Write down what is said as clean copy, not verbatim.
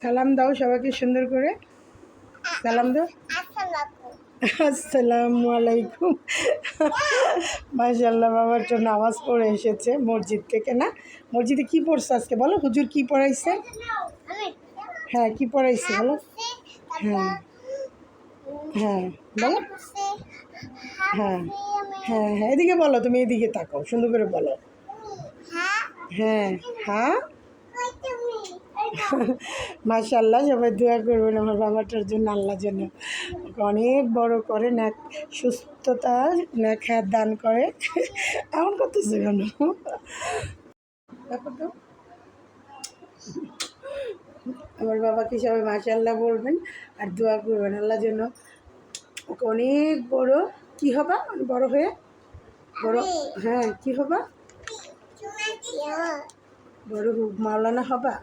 সালাম দাও সবাইকে সুন্দর করে, সালাম দাও। আসসালামু আলাইকুম। মাশাআল্লাহ, বাবার তো নামাজ পড়ে এসেছে মসজিদ থেকে। না, মসজিদে কি পড়ছে আজকে বলো? হুজুর কি পড়াইছে? হ্যাঁ, কি পড়াইছে বলো? হ্যাঁ হ্যাঁ বলো। হ্যাঁ হ্যাঁ হ্যাঁ, এদিকে বলো, তুমি এদিকে তাকাও, সুন্দর করে বলো। হ্যাঁ হ্যাঁ। মাশাআল্লাহ, সবাই দোয়া করবেন আমার বাবাটার জন্য, আল্লাহ যেন ওকে অনেক বড় করে, নেক সুস্থতা, নেক হায়াত দান করে। এমন করতেছে কেন? দেখো তো, আমার বাবাকে সবাই মাশাআল্লাহ বলবেন আর দোয়া করবেন, আল্লাহ যেন ওকে অনেক বড়, কি হবা বড় হয়ে? বড়, হ্যাঁ, কি হবা? বড় মাওলানা হবা।